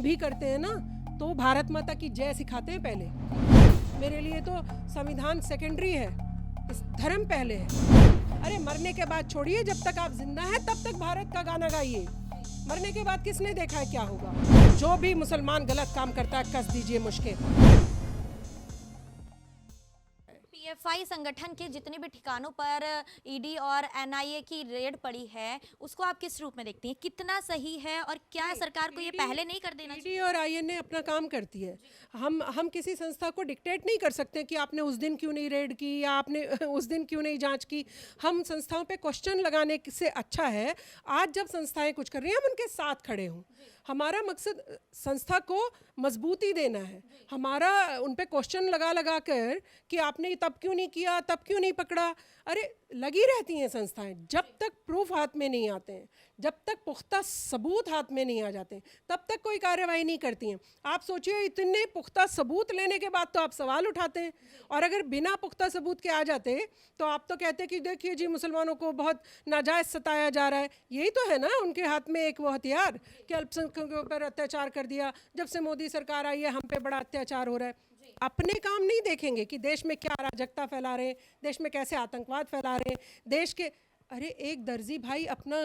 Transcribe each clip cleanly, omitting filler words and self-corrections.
भी करते हैं ना तो भारत माता की जय सिखाते हैं पहले। मेरे लिए तो संविधान सेकेंडरी है, इस धर्म पहले है। अरे मरने के बाद छोड़िए, जब तक आप जिंदा हैं तब तक भारत का गाना गाइए। मरने के बाद किसने देखा है क्या होगा। जो भी मुसलमान गलत काम करता है कस दीजिए मुश्के। पीएफआई संगठन के जितने भी ठिकानों पर ईडी और एनआईए की रेड पड़ी है, उसको आप किस रूप में देखती हैं? कितना सही है और क्या सरकार को ये पहले नहीं कर देना चाहिए? ईडी और आईएनए अपना काम करती है। हम किसी संस्था को डिक्टेट नहीं कर सकते कि आपने उस दिन क्यों नहीं रेड की या आपने उस दिन क्यों नहीं जांच की। हम संस्थाओं पे क्वेश्चन लगाने से अच्छा है आज जब संस्थाएं कुछ कर रही हैं हम उनके साथ खड़े हों। हमारा मकसद संस्था को मजबूती देना है। हमारा उन पे क्वेश्चन लगा लगा कर कि आपने तब क्यों नहीं किया, तब क्यों नहीं पकड़ा। अरे लगी रहती हैं संस्थाएं, जब तक प्रूफ हाथ में नहीं आते हैं, जब तक पुख्ता सबूत हाथ में नहीं आ जाते हैं, तब तक कोई कार्रवाई नहीं करती हैं। आप सोचिए इतने पुख्ता सबूत लेने के बाद तो आप सवाल उठाते हैं, और अगर बिना पुख्ता सबूत के आ जाते तो आप तो कहते कि देखिए जी मुसलमानों को बहुत नाजायज़ सताया जा रहा है। यही तो है ना उनके हाथ में एक वो हथियार कि अल्पसंख्यकों के ऊपर अत्याचार कर दिया। जब से मोदी सरकार आई है हम पे बड़ा अत्याचार हो रहा है। अपने काम नहीं देखेंगे कि देश में क्या अराजकता फैला रहे हैं, देश में कैसे आतंकवाद फैला रहे हैं, देश के। अरे एक दर्जी भाई अपना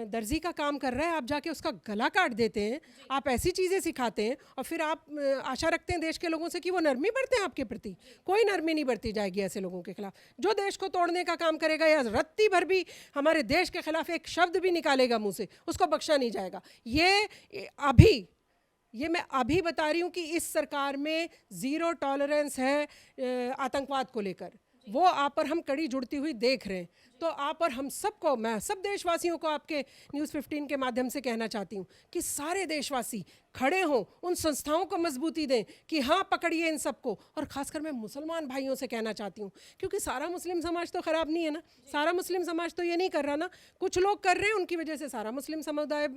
दर्जी का काम कर रहा है, आप जाके उसका गला काट देते हैं, आप ऐसी चीज़ें सिखाते हैं और फिर आप आशा रखते हैं देश के लोगों से कि वो नरमी बरतें आपके प्रति। कोई नरमी नहीं बरती जाएगी ऐसे लोगों के खिलाफ। जो देश को तोड़ने का काम करेगा या रत्ती भर भी हमारे देश के खिलाफ एक शब्द भी निकालेगा मुँह से, उसको बख्शा नहीं जाएगा। ये मैं अभी बता रही हूँ कि इस सरकार में ज़ीरो टॉलरेंस है आतंकवाद को लेकर। वो आप और हम कड़ी जुड़ती हुई देख रहे हैं। तो आप और हम सबको, मैं सब देशवासियों को आपके न्यूज़ 15 के माध्यम से कहना चाहती हूँ कि सारे देशवासी खड़े हों, उन संस्थाओं को मजबूती दें कि हाँ पकड़िए इन सबको। और ख़ासकर मैं मुसलमान भाइयों से कहना चाहती हूँ, क्योंकि सारा मुस्लिम समाज तो ख़राब नहीं है ना, सारा मुस्लिम समाज तो ये नहीं कर रहा ना, कुछ लोग कर रहे हैं उनकी वजह से सारा मुस्लिम समुदाय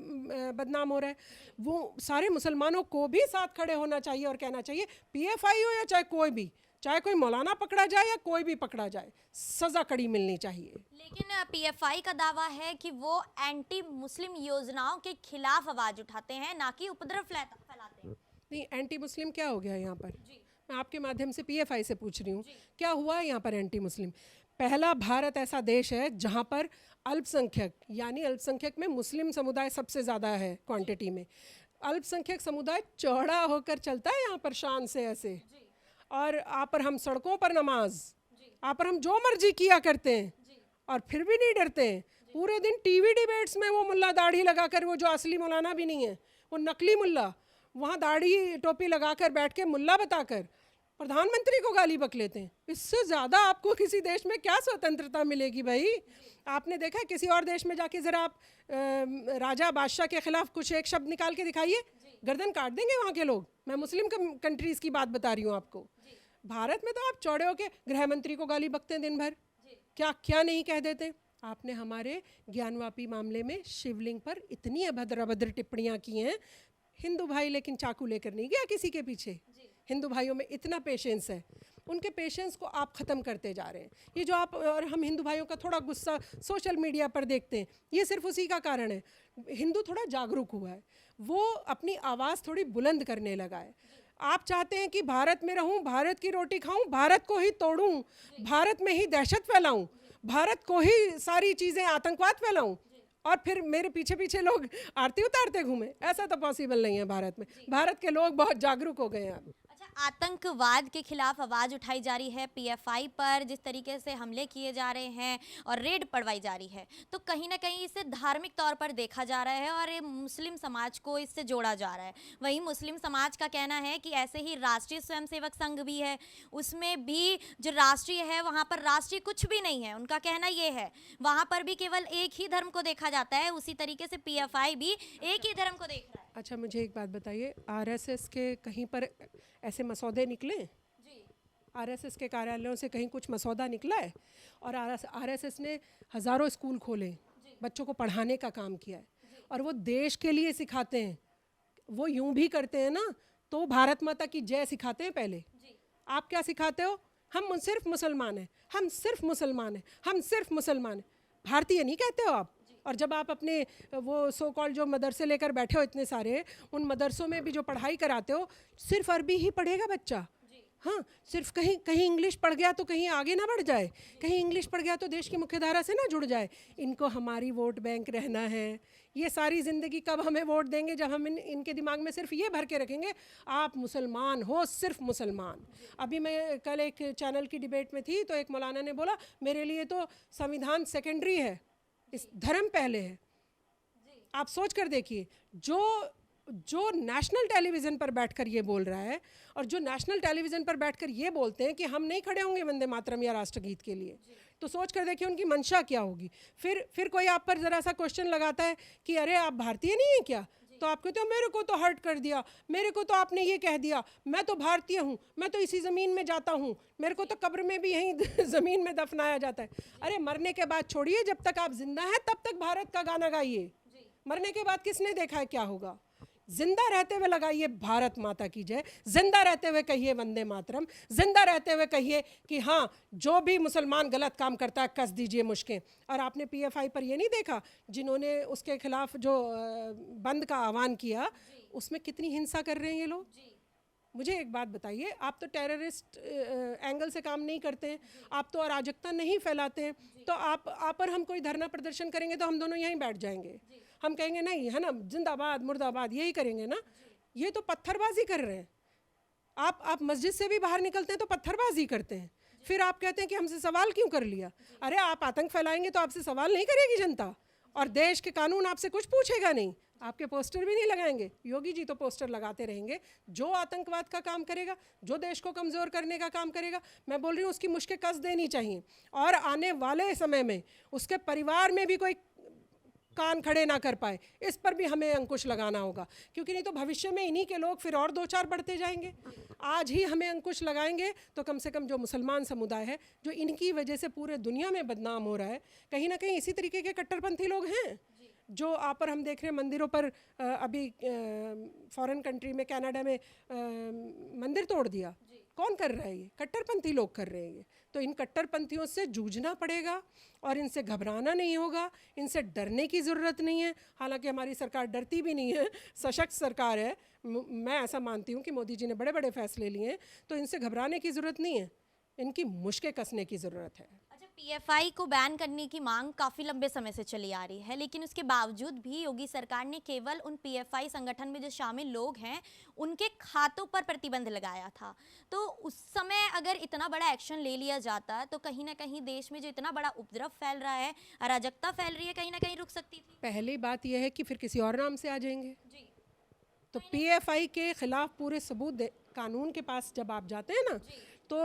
बदनाम हो रहा है। वो सारे मुसलमानों को भी साथ खड़े होना चाहिए और कहना चाहिए पीएफआई हो या चाहे कोई भी, चाहे कोई मौलाना पकड़ा जाए या कोई भी पकड़ा जाए, सज़ा कड़ी मिलनी चाहिए। लेकिन पीएफआई का दावा है कि वो एंटी मुस्लिम योजनाओं के खिलाफ आवाज उठाते हैं, ना कि उपद्रव फैलाते हैं। नहीं, एंटी मुस्लिम क्या हो गया यहाँ पर? मैं आपके माध्यम से पीएफआई से पूछ रही हूँ, क्या हुआ यहाँ पर एंटी मुस्लिम? पहला भारत ऐसा देश है जहाँ पर अल्पसंख्यक, यानी अल्पसंख्यक में मुस्लिम समुदाय सबसे ज़्यादा है क्वांटिटी में। अल्पसंख्यक समुदाय चौड़ा होकर चलता है यहाँ पर शान से ऐसे। और आप पर हम सड़कों पर नमाज, आप पर हम जो मर्जी किया करते हैं और फिर भी नहीं डरते हैं। पूरे दिन टीवी डिबेट्स में वो मुल्ला दाढ़ी लगाकर, वो जो असली मौलाना भी नहीं है, वो नकली मुल्ला, वहाँ दाढ़ी टोपी लगाकर बैठ के मुल्ला बताकर प्रधानमंत्री को गाली बक लेते हैं। इससे ज़्यादा आपको किसी देश में क्या स्वतंत्रता मिलेगी भाई? आपने देखा है किसी और देश में जाके ज़रा आप राजा बादशाह के खिलाफ कुछ एक शब्द निकाल के दिखाइए, गर्दन काट देंगे वहाँ के लोग। मैं मुस्लिम कंट्रीज़ की बात बता रही हूँ आपको। भारत में तो आप चौड़े होके गृह मंत्री को गाली बकते हैं दिन भर, क्या क्या नहीं कह देते। आपने हमारे ज्ञानवापी मामले में शिवलिंग पर इतनी अभद्र अभद्र टिप्पणियाँ की हैं। हिंदू भाई लेकिन चाकू लेकर नहीं गया किसी के पीछे। हिंदू भाइयों में इतना पेशेंस है, उनके पेशेंस को आप ख़त्म करते जा रहे हैं। ये जो आप और हम हिंदू भाइयों का थोड़ा गुस्सा सोशल मीडिया पर देखते हैं, ये सिर्फ उसी का कारण है। हिंदू थोड़ा जागरूक हुआ है, वो अपनी आवाज़ थोड़ी बुलंद करने लगा है। आप चाहते हैं कि भारत में रहूं, भारत की रोटी खाऊं, भारत को ही तोड़ूं, भारत में ही दहशत फैलाऊं, भारत को ही सारी चीज़ें आतंकवाद फैलाऊं और फिर मेरे पीछे पीछे लोग आरती उतारते घूमें। ऐसा तो पॉसिबल नहीं है भारत में। भारत के लोग बहुत जागरूक हो गए हैं अब। आतंकवाद के खिलाफ आवाज़ उठाई जा रही है, पीएफआई पर जिस तरीके से हमले किए जा रहे हैं और रेड पड़वाई जा रही है, तो कहीं ना कहीं इसे धार्मिक तौर पर देखा जा रहा है और ये मुस्लिम समाज को इससे जोड़ा जा रहा है। वहीं मुस्लिम समाज का कहना है कि ऐसे ही राष्ट्रीय स्वयंसेवक संघ भी है, उसमें भी जो राष्ट्रीय है वहाँ पर राष्ट्रीय कुछ भी नहीं है। उनका कहना ये है वहाँ पर भी केवल एक ही धर्म को देखा जाता है, उसी तरीके से पीएफआई भी एक ही धर्म को देख रहा है। अच्छा मुझे एक बात बताइए, आरएसएस के कहीं पर ऐसे मसौदे निकले? आरएसएस के कार्यालयों से कहीं कुछ मसौदा निकला है? और आरएसएस ने हज़ारों स्कूल खोले, बच्चों को पढ़ाने का काम किया है और वो देश के लिए सिखाते हैं। वो यूं भी करते हैं ना तो भारत माता की जय सिखाते हैं पहले। आप क्या सिखाते हो? हम सिर्फ मुसलमान हैं, हम सिर्फ मुसलमान हैं, हम सिर्फ मुसलमान हैं। भारतीय नहीं कहते हो आप, और जब आप अपने वो सो कॉल्ड जो मदरसे लेकर बैठे हो इतने सारे, उन मदरसों में भी जो पढ़ाई कराते हो सिर्फ अरबी ही पढ़ेगा बच्चा। हाँ, सिर्फ कहीं कहीं इंग्लिश पढ़ गया तो कहीं आगे ना बढ़ जाए, कहीं इंग्लिश पढ़ गया तो देश की मुख्यधारा से ना जुड़ जाए। इनको हमारी वोट बैंक रहना है। ये सारी ज़िंदगी कब हमें वोट देंगे? जब हम इनके दिमाग में सिर्फ ये भर के रखेंगे आप मुसलमान हो, सिर्फ मुसलमान। अभी मैं कल एक चैनल की डिबेट में थी तो एक मौलाना ने बोला मेरे लिए तो संविधान सेकेंडरी है, इस धर्म पहले है। आप सोच कर देखिए, जो नेशनल टेलीविज़न पर बैठकर ये बोल रहा है और जो नेशनल टेलीविज़न पर बैठकर ये बोलते हैं कि हम नहीं खड़े होंगे वंदे मातरम या राष्ट्रगीत के लिए, तो सोच कर देखिए उनकी मंशा क्या होगी। फिर कोई आप पर ज़रा सा क्वेश्चन लगाता है कि अरे आप भारतीय नहीं हैं क्या, तो आप कहते हो मेरे को तो हर्ट कर दिया, मेरे को तो आपने ये कह दिया, मैं तो भारतीय हूँ, मैं तो इसी ज़मीन में जाता हूँ, मेरे को तो कब्र में भी यहीं ज़मीन में दफनाया जाता है। अरे मरने के बाद छोड़िए, जब तक आप जिंदा हैं तब तक भारत का गाना गाइए। मरने के बाद किसने देखा है क्या होगा? जिंदा रहते हुए लगाइए भारत माता की जय, जिंदा रहते हुए कहिए वंदे मातरम, जिंदा रहते हुए कहिए कि हाँ जो भी मुसलमान गलत काम करता है कस दीजिए मुश्कें। और आपने पीएफआई पर ये नहीं देखा जिन्होंने उसके खिलाफ जो बंद का आह्वान किया, उसमें कितनी हिंसा कर रहे हैं ये लोग? मुझे एक बात बताइए, आप तो टेररिस्ट एंगल से काम नहीं करते हैं, आप तो अराजकता नहीं फैलाते हैं, तो आप पर हम कोई धरना प्रदर्शन करेंगे तो हम दोनों यहीं बैठ जाएंगे, हम कहेंगे नहीं है ना, जिंदाबाद मुर्दाबाद यही करेंगे ना। ये तो पत्थरबाजी कर रहे हैं। आप मस्जिद से भी बाहर निकलते हैं तो पत्थरबाजी करते हैं, फिर आप कहते हैं कि हमसे सवाल क्यों कर लिया। अरे आप आतंक फैलाएंगे तो आपसे सवाल नहीं करेगी जनता, और देश के कानून आपसे कुछ पूछेगा नहीं, आपके पोस्टर भी नहीं लगाएंगे। योगी जी तो पोस्टर लगाते रहेंगे। जो आतंकवाद का काम करेगा, जो देश को कमज़ोर करने का काम करेगा, मैं बोल रही हूँ उसकी मुश्किल कस देनी चाहिए, और आने वाले समय में उसके परिवार में भी कोई कान खड़े ना कर पाए, इस पर भी हमें अंकुश लगाना होगा, क्योंकि नहीं तो भविष्य में इन्हीं के लोग फिर और 2-4 बढ़ते जाएंगे। आज ही हमें अंकुश लगाएंगे तो कम से कम जो मुसलमान समुदाय है, जो इनकी वजह से पूरे दुनिया में बदनाम हो रहा है, कहीं ना कहीं इसी तरीके के कट्टरपंथी लोग हैं जो आप पर हम देख रहे हैं मंदिरों पर। अभी फॉरेन कंट्री में, कनाडा में मंदिर तोड़ दिया, कौन कर रहा है? ये कट्टरपंथी लोग कर रहे हैं। ये तो इन कट्टरपंथियों से जूझना पड़ेगा और इनसे घबराना नहीं होगा, इनसे डरने की ज़रूरत नहीं है। हालांकि हमारी सरकार डरती भी नहीं है, सशक्त सरकार है। मैं ऐसा मानती हूँ कि मोदी जी ने बड़े बड़े फैसले लिए हैं, तो इनसे घबराने की ज़रूरत नहीं है, इनकी मुश्कें कसने की ज़रूरत है। पीएफआई को बैन करने की मांग काफ़ी लंबे समय से चली आ रही है, लेकिन उसके बावजूद भी योगी सरकार ने केवल उन पीएफआई संगठन में जो शामिल लोग हैं उनके खातों पर प्रतिबंध लगाया था। तो उस समय अगर इतना बड़ा एक्शन ले लिया जाता तो कहीं ना कहीं देश में जो इतना बड़ा उपद्रव फैल रहा है, अराजकता फैल रही है, कहीं ना कहीं रुक सकती थी। पहली बात यह है कि फिर किसी और नाम से आ जाएंगे जी। तो पीएफआई के खिलाफ पूरे सबूत कानून के पास जब आप जाते हैं ना, तो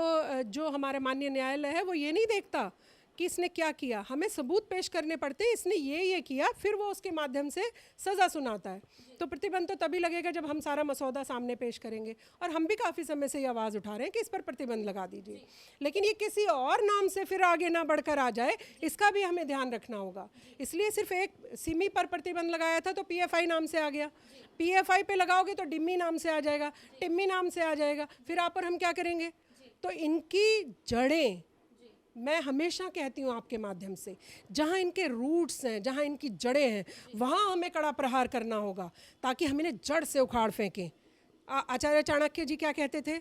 जो हमारा माननीय न्यायालय है वो ये नहीं देखता कि इसने क्या किया, हमें सबूत पेश करने पड़ते हैं, इसने ये किया, फिर वो उसके माध्यम से सज़ा सुनाता है। तो प्रतिबंध तो तभी लगेगा जब हम सारा मसौदा सामने पेश करेंगे, और हम भी काफ़ी समय से ये आवाज़ उठा रहे हैं कि इस पर प्रतिबंध लगा दीजिए, लेकिन ये किसी और नाम से फिर आगे ना बढ़कर आ जाए, इसका भी हमें ध्यान रखना होगा। इसलिए सिर्फ एक सिमी पर प्रतिबंध लगाया था तो पीएफआई नाम से आ गया, पीएफआई पे लगाओगे तो डिम्मी नाम से आ जाएगा, टिम्मी नाम से आ जाएगा, फिर आप पर हम क्या करेंगे? तो इनकी जड़ें, मैं हमेशा कहती हूँ आपके माध्यम से, जहाँ इनके रूट्स हैं, जहाँ इनकी जड़ें हैं, वहाँ हमें कड़ा प्रहार करना होगा ताकि हम इन्हें जड़ से उखाड़ फेंकें। आचार्य चाणक्य जी क्या कहते थे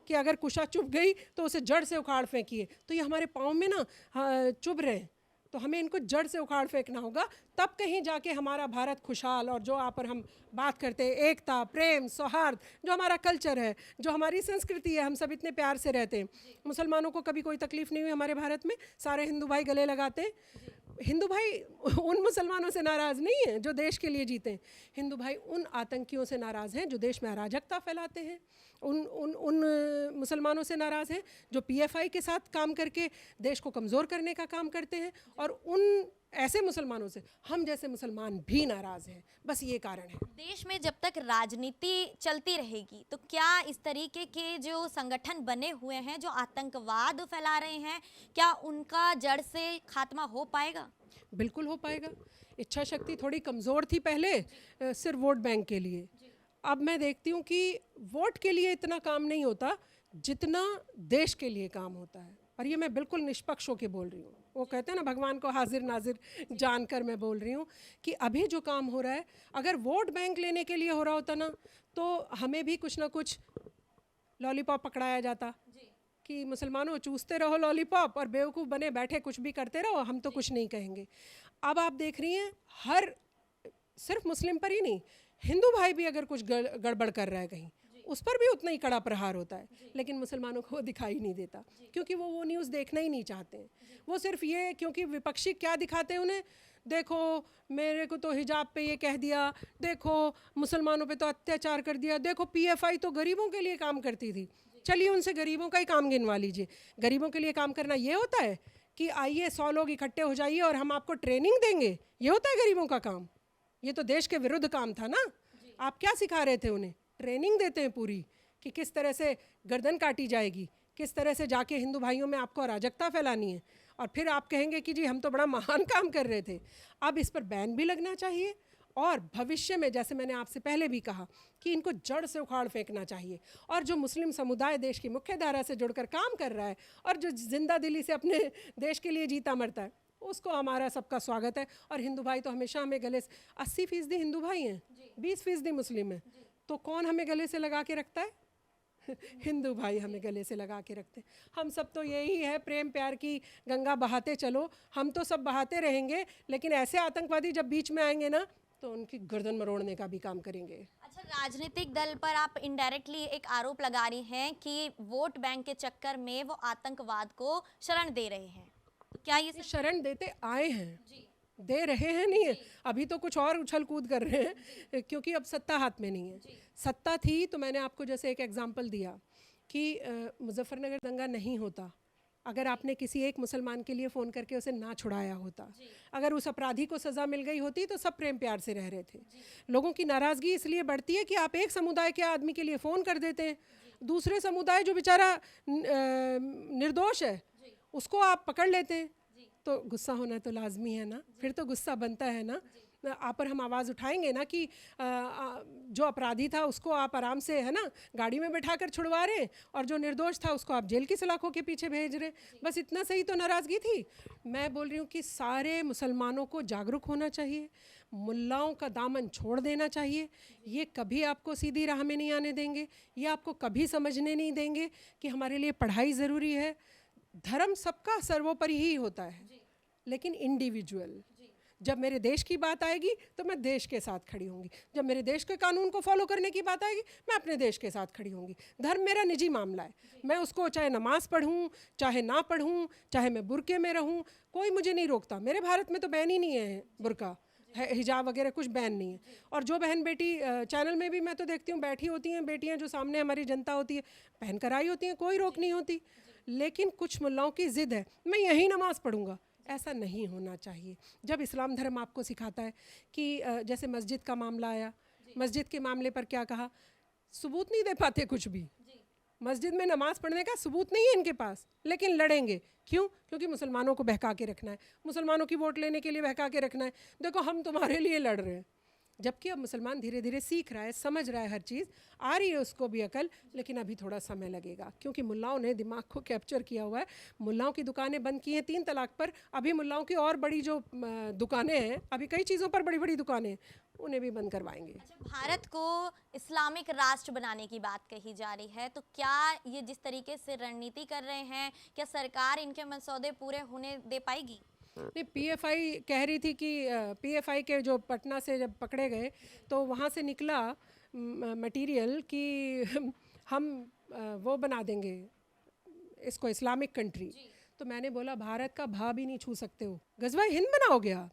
कि अगर कुशा चुभ गई तो उसे जड़ से उखाड़ फेंकिए। तो ये हमारे पाँव में ना चुभ रहे हैं, तो हमें इनको जड़ से उखाड़ फेंकना होगा, तब कहीं जाके हमारा भारत खुशहाल, और जो आप पर हम बात करते हैं एकता, प्रेम, सौहार्द, जो हमारा कल्चर है, जो हमारी संस्कृति है, हम सब इतने प्यार से रहते हैं। मुसलमानों को कभी कोई तकलीफ़ नहीं हुई हमारे भारत में, सारे हिंदू भाई गले लगाते हैं। हिंदू भाई उन मुसलमानों से नाराज़ नहीं हैं जो देश के लिए जीते हैं, हिंदू भाई उन आतंकियों से नाराज़ हैं जो देश में अराजकता फैलाते हैं, उन मुसलमानों से नाराज़ हैं जो पीएफआई के साथ काम करके देश को कमज़ोर करने का काम करते हैं, और उन ऐसे मुसलमानों से हम जैसे मुसलमान भी नाराज़ हैं। बस ये कारण है। देश में जब तक राजनीति चलती रहेगी तो क्या इस तरीके के जो संगठन बने हुए हैं जो आतंकवाद फैला रहे हैं, क्या उनका जड़ से खात्मा हो पाएगा? बिल्कुल हो पाएगा। इच्छा शक्ति थोड़ी कमज़ोर थी पहले, सिर्फ वोट बैंक के लिए। अब मैं देखती हूँ कि वोट के लिए इतना काम नहीं होता जितना देश के लिए काम होता है। और ये मैं बिल्कुल निष्पक्ष होकर बोल रही हूँ। वो कहते हैं ना, भगवान को हाजिर नाजिर जानकर मैं बोल रही हूँ कि अभी जो काम हो रहा है, अगर वोट बैंक लेने के लिए हो रहा होता ना, तो हमें भी कुछ ना कुछ लॉलीपॉप पकड़ाया जाता कि मुसलमानों चूसते रहो लॉलीपॉप और बेवकूफ़ बने बैठे कुछ भी करते रहो, हम तो कुछ नहीं कहेंगे। अब आप देख रही हैं, हर सिर्फ मुस्लिम पर ही नहीं, हिंदू भाई भी अगर कुछ गड़बड़ कर रहा है कहीं, उस पर भी उतना ही कड़ा प्रहार होता है, लेकिन मुसलमानों को वो दिखाई नहीं देता, क्योंकि वो न्यूज़ देखना ही नहीं चाहते हैं। वो सिर्फ ये, क्योंकि विपक्षी क्या दिखाते हैं उन्हें, देखो मेरे को तो हिजाब पे ये कह दिया, देखो मुसलमानों पे तो अत्याचार कर दिया, देखो पीएफआई तो गरीबों के लिए काम करती थी। चलिए उनसे गरीबों का ही काम गिनवा लीजिए। गरीबों के लिए काम करना ये होता है कि आइए 100 लोग इकट्ठे हो जाइए और हम आपको ट्रेनिंग देंगे, ये होता है गरीबों का काम? ये तो देश के विरुद्ध काम था ना। आप क्या सिखा रहे थे उन्हें? ट्रेनिंग देते हैं पूरी कि किस तरह से गर्दन काटी जाएगी, किस तरह से जाके हिंदू भाइयों में आपको अराजकता फैलानी है, और फिर आप कहेंगे कि जी हम तो बड़ा महान काम कर रहे थे। अब इस पर बैन भी लगना चाहिए, और भविष्य में जैसे मैंने आपसे पहले भी कहा कि इनको जड़ से उखाड़ फेंकना चाहिए। और जो मुस्लिम समुदाय देश की मुख्य धारा से जुड़कर काम कर रहा है और जो जिंदा दिली से अपने देश के लिए जीता मरता है, उसको हमारा सबका स्वागत है। और हिंदू भाई तो हमेशा हमें गले से, 80% हिंदू भाई हैं, 20% मुस्लिम हैं, तो कौन हमें गले से लगा के रखता है? हिंदू भाई हमें गले से लगा के रखते हैं। हम सब तो यही है, प्रेम प्यार की गंगा बहाते चलो, हम तो सब बहाते रहेंगे, लेकिन ऐसे आतंकवादी जब बीच में आएंगे ना, तो उनकी गर्दन मरोड़ने का भी काम करेंगे। अच्छा, राजनीतिक दल पर आप इनडायरेक्टली एक आरोप लगा रही हैं कि वोट बैंक के चक्कर में वो आतंकवाद को शरण दे रहे हैं, क्या ये शरण देते आए हैं? दे रहे हैं नहीं है, अभी तो कुछ और उछल कूद कर रहे हैं, क्योंकि अब सत्ता हाथ में नहीं है। सत्ता थी तो मैंने आपको जैसे एक एग्जांपल दिया कि मुजफ्फरनगर दंगा नहीं होता अगर आपने किसी एक मुसलमान के लिए फ़ोन करके उसे ना छुड़ाया होता, अगर उस अपराधी को सज़ा मिल गई होती तो सब प्रेम प्यार से रह रहे थे। लोगों की नाराज़गी इसलिए बढ़ती है कि आप एक समुदाय के आदमी के लिए फ़ोन कर देते हैं, दूसरे समुदाय जो बेचारा निर्दोष है उसको आप पकड़ लेते हैं, तो गुस्सा होना तो लाजमी है ना, फिर तो गुस्सा बनता है ना। आप पर हम आवाज़ उठाएंगे ना कि जो अपराधी था उसको आप आराम से, है ना, गाड़ी में बैठा कर छुड़वा रहे हैं, और जो निर्दोष था उसको आप जेल की सलाखों के पीछे भेज रहे हैं। बस इतना सही तो नाराज़गी थी। मैं बोल रही हूँ कि सारे मुसलमानों को जागरूक होना चाहिए, मुल्लाओं का दामन छोड़ देना चाहिए। ये कभी आपको सीधी राह में नहीं आने देंगे, ये आपको कभी समझने नहीं देंगे कि हमारे लिए पढ़ाई ज़रूरी है। धर्म सबका सर्वोपरि ही होता है, लेकिन इंडिविजुअल। जब मेरे देश की बात आएगी तो मैं देश के साथ खड़ी होंगी, जब मेरे देश के कानून को फॉलो करने की बात आएगी मैं अपने देश के साथ खड़ी होंगी। धर्म मेरा निजी मामला है, मैं उसको चाहे नमाज पढ़ूं चाहे ना पढ़ूं, चाहे मैं बुरके में रहूं, कोई मुझे नहीं रोकता। मेरे भारत में तो बैन ही नहीं है बुरका, हिजाब वगैरह कुछ बैन नहीं है। और जो बहन बेटी चैनल में भी मैं तो देखती हूँ बैठी होती हैं बेटियाँ, जो सामने हमारी जनता होती है, पहन कर आई होती हैं, कोई रोक नहीं होती। लेकिन कुछ मुल्लाओं की ज़िद है, मैं यही नमाज़ पढ़ूंगा। ऐसा नहीं होना चाहिए। जब इस्लाम धर्म आपको सिखाता है कि जैसे मस्जिद का मामला आया, मस्जिद के मामले पर क्या कहा, सबूत नहीं दे पाते कुछ भी, मस्जिद में नमाज़ पढ़ने का सबूत नहीं है इनके पास, लेकिन लड़ेंगे। क्यों? क्योंकि मुसलमानों को बहका के रखना है, मुसलमानों की वोट लेने के लिए बहका के रखना है। देखो हम तुम्हारे लिए लड़ रहे हैं, जबकि अब मुसलमान धीरे धीरे सीख रहा है, समझ रहा है, हर चीज़ आ रही है उसको भी अकल, लेकिन अभी थोड़ा समय लगेगा, क्योंकि मुल्लाओं ने दिमाग को कैप्चर किया हुआ है। मुल्लाओं की दुकानें बंद की हैं 3 तलाक पर, अभी मुल्लाओं की और बड़ी जो दुकानें हैं, अभी कई चीज़ों पर बड़ी बड़ी दुकानें हैं, उन्हें भी बंद करवाएंगे। अच्छा, भारत को इस्लामिक राष्ट्र बनाने की बात कही जा रही है, तो क्या ये जिस तरीके से रणनीति कर रहे हैं, क्या सरकार इनके मसौदे पूरे होने दे पाएगी? नहीं, पीएफआई कह रही थी कि पीएफआई के जो पटना से जब पकड़े गए तो वहाँ से निकला मटेरियल कि हम वो बना देंगे इसको इस्लामिक कंट्री। तो मैंने बोला भारत का भा भी नहीं छू सकते हो, गज़वा हिंद बनाओगे आप?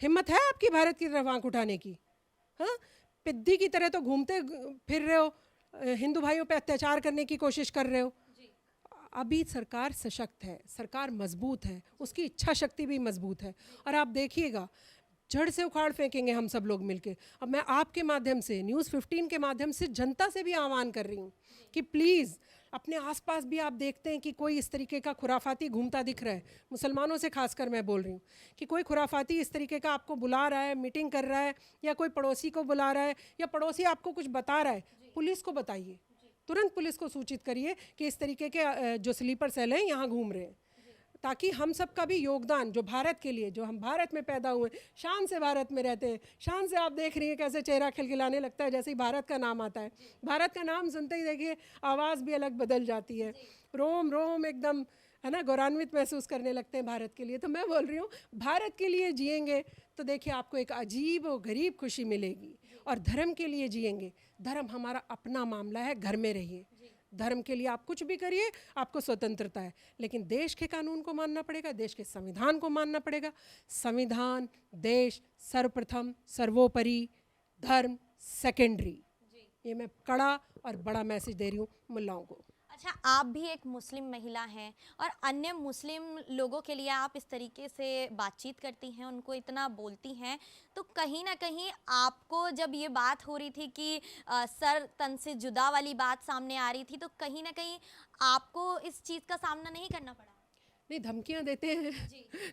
हिम्मत है आपकी भारत की तरफ आंख उठाने की? हाँ, पिद्दी की तरह तो घूमते फिर रहे हो, हिंदू भाइयों पे अत्याचार करने की कोशिश कर रहे हो। अभी सरकार सशक्त है, सरकार मजबूत है, उसकी इच्छा शक्ति भी मजबूत है, और आप देखिएगा जड़ से उखाड़ फेंकेंगे हम सब लोग मिलके। अब मैं आपके माध्यम से, न्यूज़ 15 के माध्यम से जनता से भी आह्वान कर रही हूँ कि प्लीज़ अपने आसपास भी आप देखते हैं कि कोई इस तरीके का खुराफाती घूमता दिख रहा है, मुसलमानों से खासकर मैं बोल रही हूँ कि कोई खुराफाती इस तरीके का आपको बुला रहा है, मीटिंग कर रहा है, या कोई पड़ोसी को बुला रहा है, या पड़ोसी आपको कुछ बता रहा है, पुलिस को बताइए। तुरंत पुलिस को सूचित करिए कि इस तरीके के जो स्लीपर सेल हैं यहाँ घूम रहे हैं, ताकि हम सब का भी योगदान जो भारत के लिए, जो हम भारत में पैदा हुए, शान से भारत में रहते हैं, शान से आप देख रही हैं कैसे चेहरा खिलखिलाने लगता है जैसे ही भारत का नाम आता है। भारत का नाम सुनते ही देखिए आवाज़ भी अलग बदल जाती है, रोम रोम एकदम है ना गौरवान्वित महसूस करने लगते हैं भारत के लिए। तो मैं बोल रही हूँ भारत के लिए जिएंगे तो देखिए आपको एक अजीब और गरीब खुशी मिलेगी। और धर्म के लिए जिएंगे, धर्म हमारा अपना मामला है, घर में रहिए, धर्म के लिए आप कुछ भी करिए, आपको स्वतंत्रता है, लेकिन देश के कानून को मानना पड़ेगा, देश के संविधान को मानना पड़ेगा। संविधान, देश सर्वप्रथम, सर्वोपरि, धर्म सेकेंडरी। ये मैं कड़ा और बड़ा मैसेज दे रही हूँ मुल्लाओं को। अच्छा, आप भी एक मुस्लिम महिला हैं और अन्य मुस्लिम लोगों के लिए आप इस तरीके से बातचीत करती हैं, उनको इतना बोलती हैं, तो कहीं ना कहीं आपको जब ये बात हो रही थी कि सर तन से जुदा वाली बात सामने आ रही थी, तो कहीं ना कहीं आपको इस चीज़ का सामना नहीं करना पड़ा? नहीं, धमकियाँ देते हैं,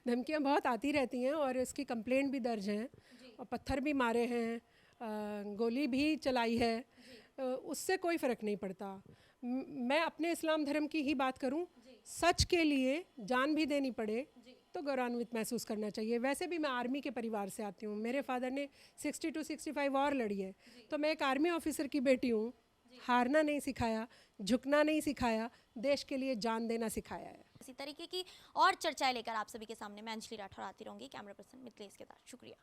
धमकियाँ बहुत आती रहती हैं और इसकी कंप्लेंट भी दर्ज हैं और पत्थर भी मारे हैं, गोली भी चलाई है, उससे कोई फ़र्क नहीं पड़ता। मैं अपने इस्लाम धर्म की ही बात करूं, सच के लिए जान भी देनी पड़े तो गौरवान्वित महसूस करना चाहिए। वैसे भी मैं आर्मी के परिवार से आती हूँ, मेरे फादर ने 62-65 वॉर लड़ी है, तो मैं एक आर्मी ऑफिसर की बेटी हूँ। हारना नहीं सिखाया, झुकना नहीं सिखाया, देश के लिए जान देना सिखाया है। इसी तरीके की और चर्चाएं लेकर आप सभी के सामने मैं अंजलि राठौर आती रहूँगी। कैमरा पर्सन मिथिलेश के साथ, शुक्रिया।